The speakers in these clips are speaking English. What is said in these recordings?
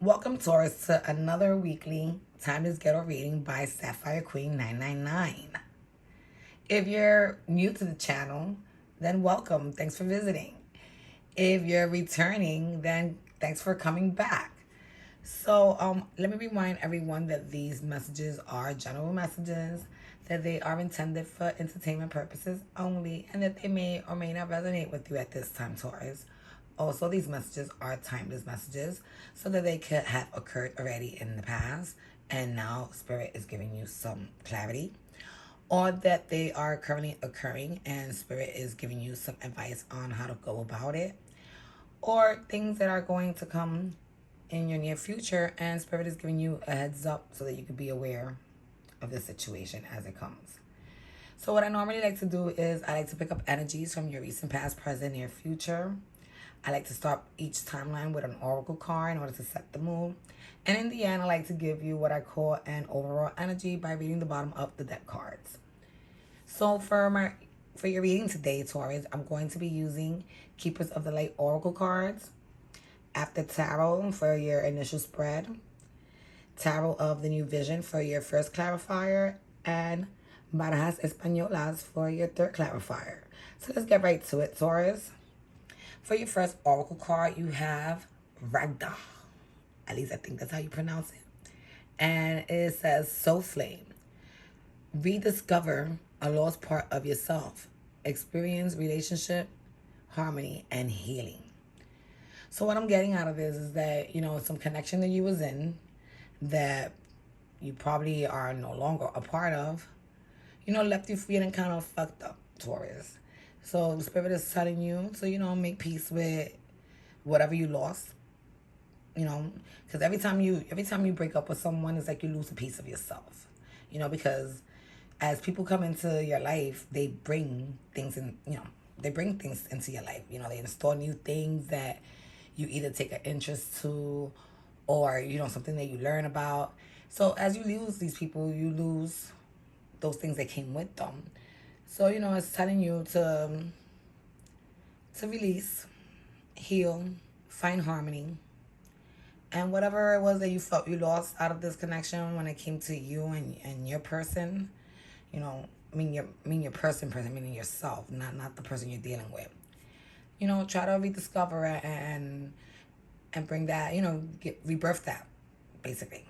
Welcome, Taurus, to another weekly Time is Ghetto reading by Sapphire Queen 999. If you're new to the channel, then welcome. Thanks for visiting. If you're returning, then thanks for coming back. So, let me remind everyone that these messages are general messages, that they are intended for entertainment purposes only, and that they may or may not resonate with you at this time, Taurus. Also, these messages are timeless messages, so that they could have occurred already in the past, and now Spirit is giving you some clarity, or that they are currently occurring, and Spirit is giving you some advice on how to go about it, or things that are going to come in your near future, and Spirit is giving you a heads up so that you can be aware of the situation as it comes. So, what I normally like to do is I like to pick up energies from your recent, past, present, near future. I like to start each timeline with an oracle card in order to set the mood. And in the end, I like to give you what I call an overall energy by reading the bottom of the deck cards. So for your reading today, Taurus, I'm going to be using Keepers of the Light Oracle cards, After Tarot for your initial spread, Tarot of the New Vision for your first clarifier, and Barajas Españolas for your third clarifier. So let's get right to it, Taurus. For your first oracle card, you have Ragda. At least I think that's how you pronounce it. And it says, Soul Flame. Rediscover a lost part of yourself. Experience relationship, harmony, and healing. So what I'm getting out of this is that, some connection that you was in that you probably are no longer a part of, left you feeling kind of fucked up, Taurus. So the spirit is telling you to, make peace with whatever you lost. Because every time you break up with someone, it's like you lose a piece of yourself. Because as people come into your life, they bring things into your life. They install new things that you either take an interest to, or something that you learn about. So as you lose these people, you lose those things that came with them. So it's telling you to release, heal, find harmony, and whatever it was that you felt you lost out of this connection when it came to you and your person, your person, meaning yourself, not the person you're dealing with. Try to rediscover it and bring that, rebirth that, basically.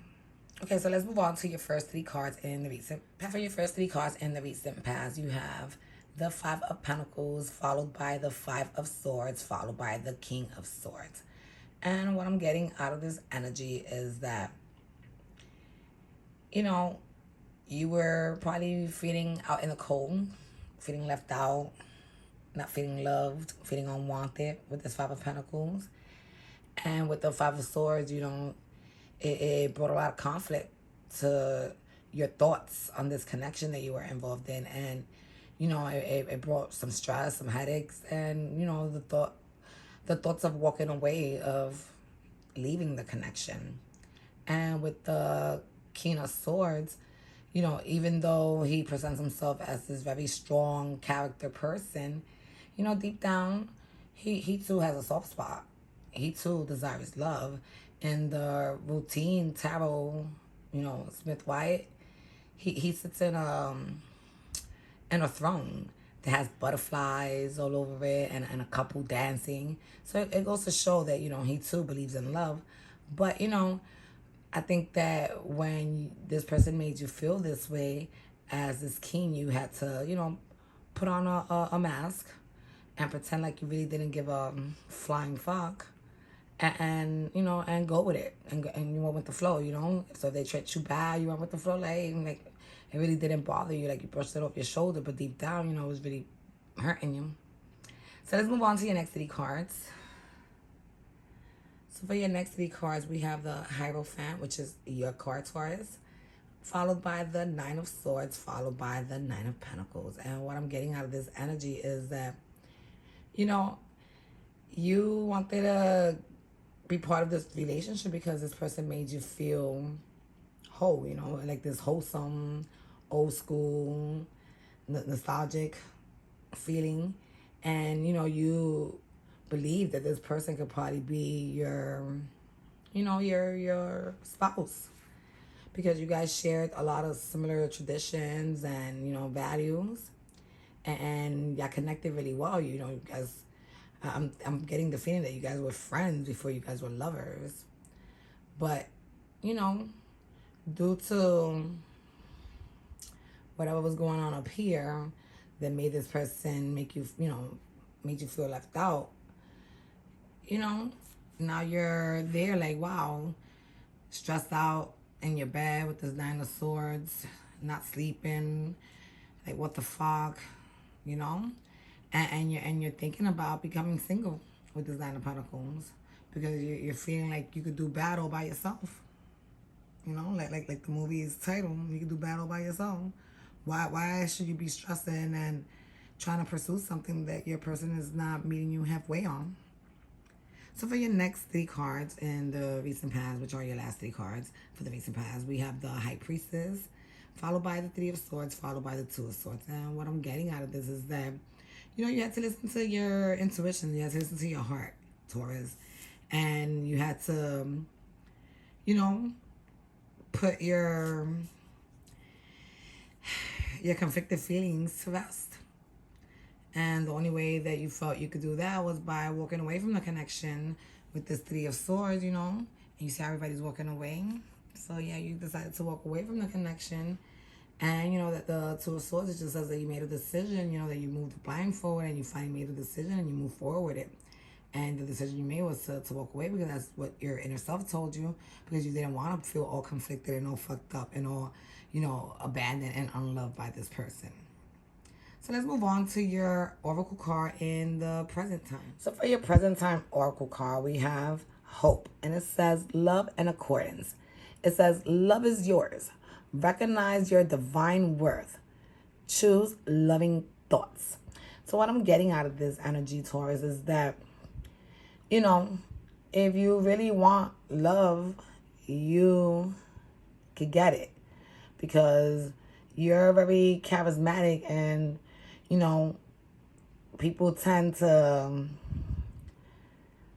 Okay, so let's move on to your first three cards in the recent. For your first three cards in the recent past, you have the Five of Pentacles, followed by the Five of Swords, followed by the King of Swords. And what I'm getting out of this energy is that, you were probably feeling out in the cold, feeling left out, not feeling loved, feeling unwanted with this Five of Pentacles. And with the Five of Swords, it brought a lot of conflict to your thoughts on this connection that you were involved in. And, it brought some stress, some headaches, and, the thoughts of walking away, of leaving the connection. And with the King of Swords, even though he presents himself as this very strong character person, deep down, he too has a soft spot. He too desires love. In the routine tarot, Smith White, he sits in a throne that has butterflies all over it, and a couple dancing. So it goes to show that, he too believes in love. But, I think that when this person made you feel this way as this king, you had to, put on a mask and pretend like you really didn't give a flying fuck, and go with it, and you went with the flow. So they treat you bad, you went with the flow, like it really didn't bother you, like you brushed it off your shoulder, but deep down, it was really hurting you. So let's move on to your next three cards. So for your next three cards, we have the Hierophant, which is your card, Taurus, followed by the Nine of Swords, followed by the Nine of Pentacles. And what I'm getting out of this energy is that, you wanted to be part of this relationship because this person made you feel whole, like this wholesome, old school, nostalgic feeling. And, you believe that this person could probably be your your spouse, because you guys shared a lot of similar traditions and values, and y'all connected really well. You guys, I'm getting the feeling that you guys were friends before you guys were lovers, but you know, due to whatever was going on up here that made this person made you feel left out, you know, now you're there like, wow, stressed out in your bed with this Nine of Swords, not sleeping, like what the fuck, you know? And you're thinking about becoming single with this Nine of Pentacles, because you're feeling like you could do battle by yourself. Like the movie's title, you can do battle by yourself. Why should you be stressing and trying to pursue something that your person is not meeting you halfway on? So for your next three cards in the recent past, which are your last three cards for the recent past, we have the High Priestess, followed by the Three of Swords, followed by the Two of Swords. And what I'm getting out of this is that, you had to listen to your intuition. You had to listen to your heart, Taurus. And you had to, put your conflicted feelings to rest. And the only way that you felt you could do that was by walking away from the connection with this Three of Swords, And you see how everybody's walking away. So yeah, you decided to walk away from the connection. And that the Two of Swords, it just says that you made a decision, that you moved the blind forward and you finally made a decision and you moved forward with it. And the decision you made was to walk away, because that's what your inner self told you, because you didn't want to feel all conflicted and all fucked up and all, abandoned and unloved by this person. So let's move on to your oracle card in the present time. So for your present time oracle card, we have Hope, and it says love and accordance. It says love is yours. Recognize your divine worth. Choose loving thoughts. So what I'm getting out of this energy, Taurus, is that, if you really want love, you could get it, because you're very charismatic, and people tend to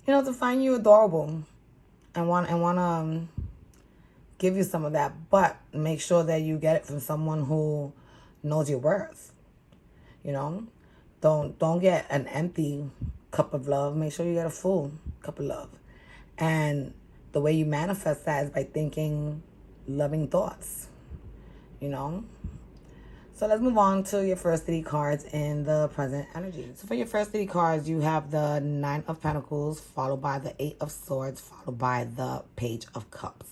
to find you adorable and want to give you some of that, but make sure that you get it from someone who knows your worth. Don't get an empty cup of love. Make sure you get a full cup of love. And the way you manifest that is by thinking loving thoughts. So let's move on to your first three cards in the present energy. So for your first three cards, you have the Nine of Pentacles, followed by the Eight of Swords, followed by the Page of Cups.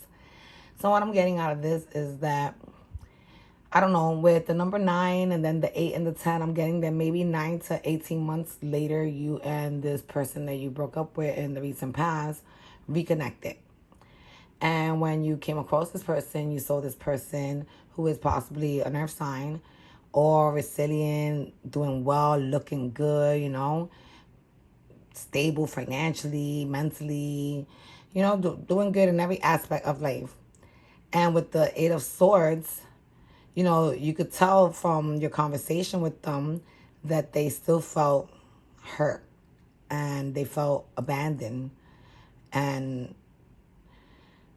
So what I'm getting out of this is that, I don't know, with the number 9 and then the 8 and the 10, I'm getting that maybe 9 to 18 months later, you and this person that you broke up with in the recent past reconnected. And when you came across this person, you saw this person who is possibly an earth sign or resilient, doing well, looking good, stable financially, mentally, doing good in every aspect of life. And with the Eight of Swords, you could tell from your conversation with them that they still felt hurt and they felt abandoned, and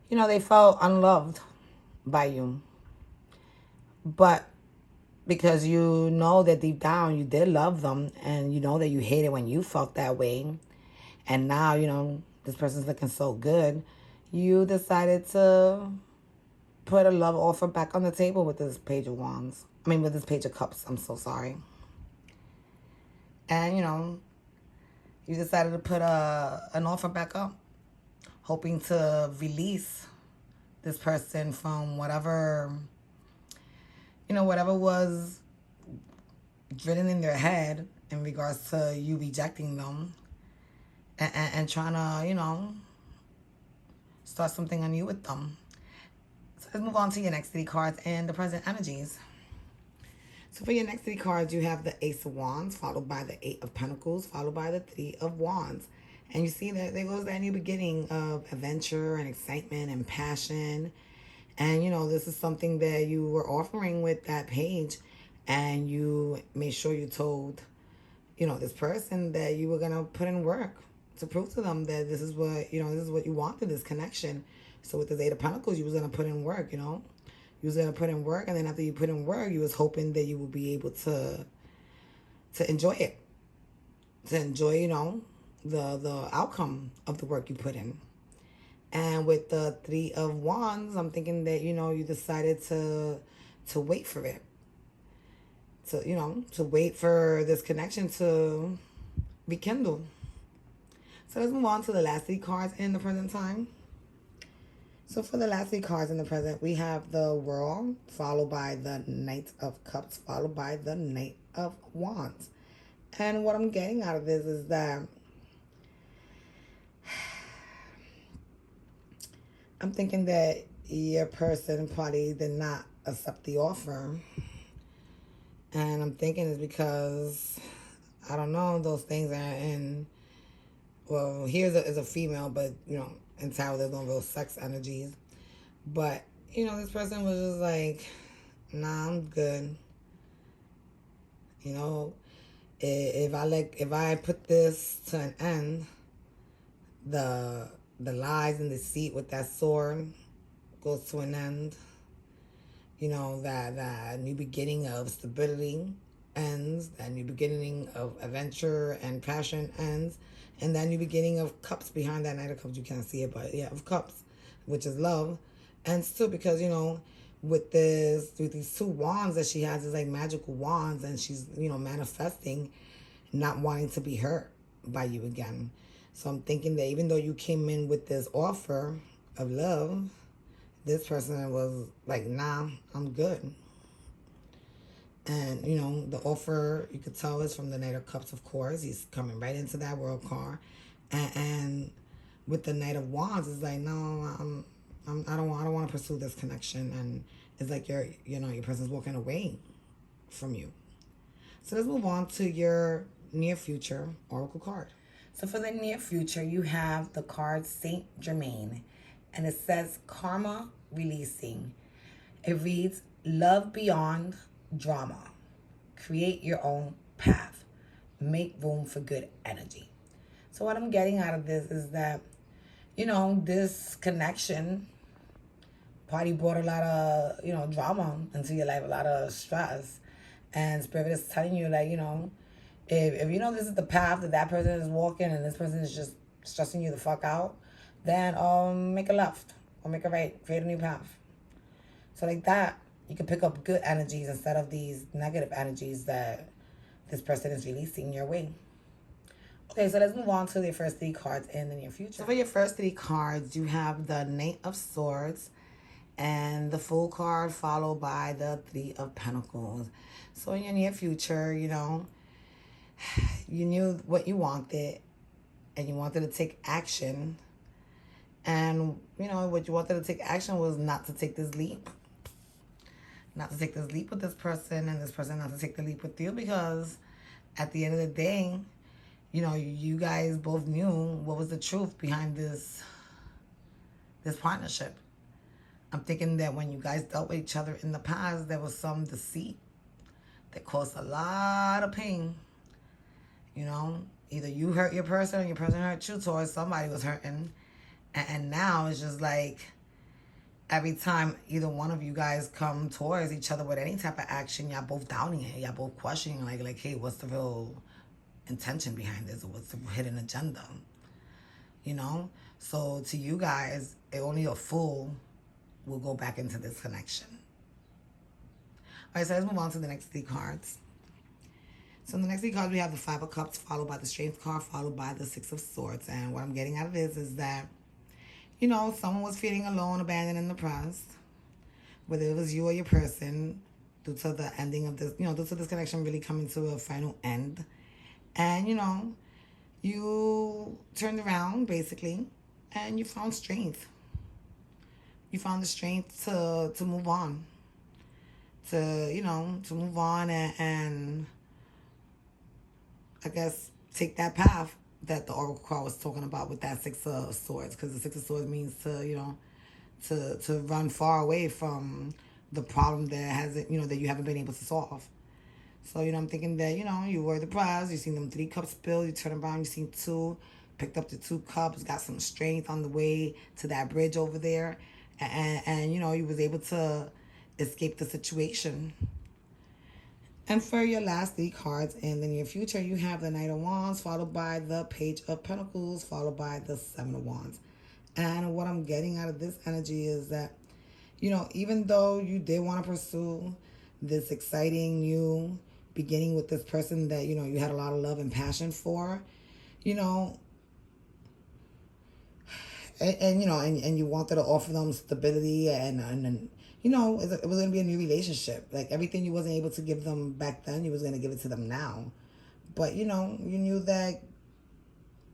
they felt unloved by you. But because you know that deep down you did love them, and you know that you hated when you felt that way, and now this person's looking so good, you decided to put a love offer back on the table with this Page of Wands. With this Page of Cups. I'm so sorry. And you decided to put an offer back up, hoping to release this person from whatever was drilling in their head in regards to you rejecting them, and trying to, start something anew with them. So let's move on to your next three cards and the present energies. So for your next three cards, you have the Ace of Wands, followed by the Eight of Pentacles, followed by the Three of Wands. And you see that there goes that new beginning of adventure and excitement and passion. And, this is something that you were offering with that page. And you made sure you told, this person that you were going to put in work to prove to them that this is what, this is what you wanted, this connection. So with the Eight of Pentacles, you was going to put in work, You was going to put in work, and then after you put in work, you was hoping that you would be able to enjoy it. To enjoy, the outcome of the work you put in. And with the Three of Wands, I'm thinking that, you decided to wait for it. To wait for this connection to rekindle. So let's move on to the last 3 cards in the present time. So for the last 3 cards in the present, we have the World, followed by the Knight of Cups, followed by the Knight of Wands. And what I'm getting out of this is that I'm thinking that your person probably did not accept the offer. And I'm thinking it's because, I don't know, those things are in, well, here is a female, but, in Taurus there's no real sex energies. But, this person was just like, nah, I'm good. If I put this to an end, the lies and deceit with that sword goes to an end. That new beginning of stability ends, that new beginning of adventure and passion ends, and that new beginning of cups behind that Knight of Cups, you can't see it, but yeah, of cups, which is love, ends too, because, with these 2 wands that she has, is like magical wands, and she's, manifesting not wanting to be hurt by you again. So I'm thinking that even though you came in with this offer of love, this person was like, nah, I'm good. And, the offer, you could tell, is from the Knight of Cups, of course. He's coming right into that World card. And with the Knight of Wands, it's like, no, I don't want to pursue this connection. And it's like your person's walking away from you. So let's move on to your near future oracle card. So for the near future, you have the card Saint Germain, and it says karma releasing. It reads, love beyond drama. Create your own path. Make room for good energy. So what I'm getting out of this is that, this connection probably brought a lot of, drama into your life, a lot of stress. And Spirit is telling you, like, if this is the path that person is walking, and this person is just stressing you the fuck out, then make a left or make a right. Create a new path. So like that, you can pick up good energies instead of these negative energies that this person is releasing your way. Okay, so let's move on to the first 3 cards in the near future. So for your first 3 cards, you have the Knight of Swords and the Fool card, followed by the 3 of Pentacles. So in your near future, you knew what you wanted, and you wanted to take action. And, what you wanted to take action was not to take this leap. Not to take this leap with this person, and this person not to take the leap with you, because at the end of the day, you guys both knew what was the truth behind this partnership. I'm thinking that when you guys dealt with each other in the past, there was some deceit that caused a lot of pain. Either you hurt your person or your person hurt you, or somebody was hurting. And now it's just like, every time either one of you guys come towards each other with any type of action, y'all both doubting it. Y'all both questioning, like, hey, what's the real intention behind this? Or what's the hidden agenda? So to you guys, only a fool will go back into this connection. All right, so let's move on to the next 3 cards. So in the next 3 cards, we have the 5 of Cups, followed by the Strength card, followed by the 6 of Swords. And what I'm getting out of this is that, someone was feeling alone, abandoned, and depressed. Whether it was you or your person, due to the ending of this, due to this connection really coming to a final end. And, you turned around, basically, and you found strength. You found the strength to move on. To move on and I guess take that path that the Oracle card was talking about with that 6 of Swords, because the 6 of Swords means to run far away from the problem that hasn't, that you haven't been able to solve. So, I'm thinking that, you were the prize. You seen them 3 cups spilled. You turn around, you seen 2 picked up the 2 cups, got some strength on the way to that bridge over there. And you know, you was able to escape the situation. And for your last 3 cards in the near future, you have the Knight of Wands, followed by the Page of Pentacles, followed by the Seven of Wands. And what I'm getting out of this energy is that, you know, even though you did want to pursue this exciting new beginning with this person that, you know, you had a lot of love and passion for, you know, and you know, and you wanted to offer them stability and you know, it was going to be a new relationship. Like everything you wasn't able to give them back then, you was going to give it to them now. But you know, you knew that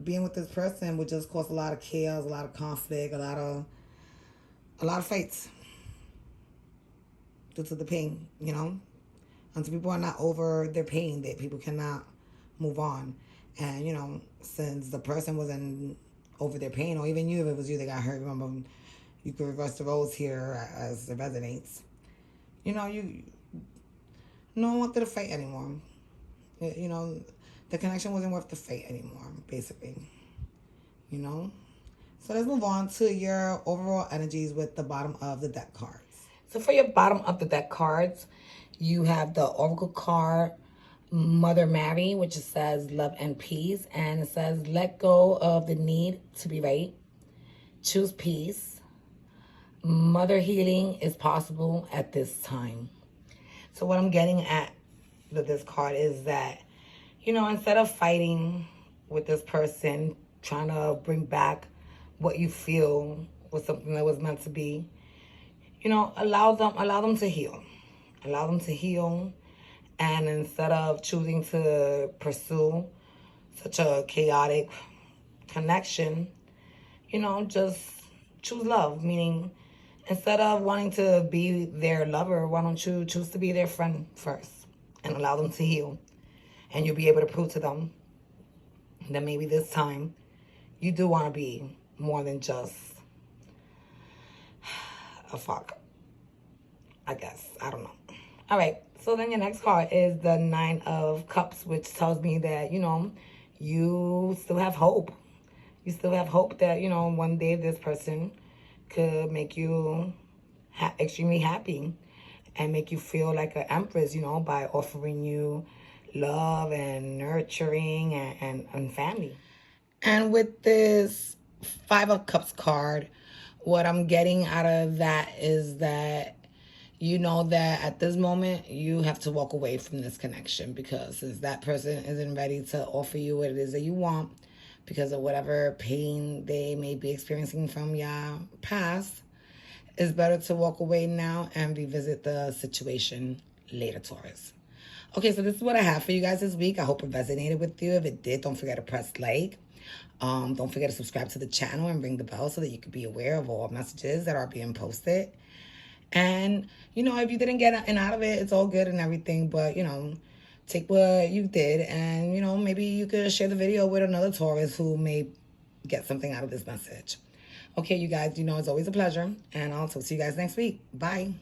being with this person would just cause a lot of chaos, a lot of conflict, a lot of fights due to the pain, you know. Until people are not over their pain, that people cannot move on. And you know, since the person wasn't over their pain, or even you, if it was you that got hurt, remember, you could reverse the roles here as it resonates. You know, you no one wanted to fight anymore. You know, the connection wasn't worth the fight anymore, basically. You know? So let's move on to your overall energies with the bottom of the deck cards. So for your bottom of the deck cards, you have the Oracle card, Mother Mary, which says love and peace. And it says, let go of the need to be right. Choose peace. Mother healing is possible at this time. So what I'm getting at with this card is that, you know, instead of fighting with this person, trying to bring back what you feel was something that was meant to be, you know, allow them to heal. Allow them to heal. And instead of choosing to pursue such a chaotic connection, you know, just choose love. Meaning, instead of wanting to be their lover, why don't you choose to be their friend first and allow them to heal? And you'll be able to prove to them that maybe this time you do want to be more than just a fuck. I guess. I don't know. All right. So then your next card is the Nine of Cups, which tells me that, you know, you still have hope. You still have hope that, you know, one day this person could make you extremely happy and make you feel like an empress, you know, by offering you love and nurturing and family. And with this Five of Cups card, what I'm getting out of that is that you know that at this moment you have to walk away from this connection, because since that person isn't ready to offer you what it is that you want because of whatever pain they may be experiencing from your past, it's better to walk away now and revisit the situation later, Taurus. Okay, so this is what I have for you guys this week. I hope it resonated with you. If it did, don't forget to press like. Don't forget to subscribe to the channel and ring the bell so that you can be aware of all messages that are being posted. And, you know, if you didn't get an out of it, it's all good and everything. But, you know, take what you did and, you know, maybe you could share the video with another Taurus who may get something out of this message. Okay, you guys, you know, it's always a pleasure. And I'll talk to you guys next week. Bye.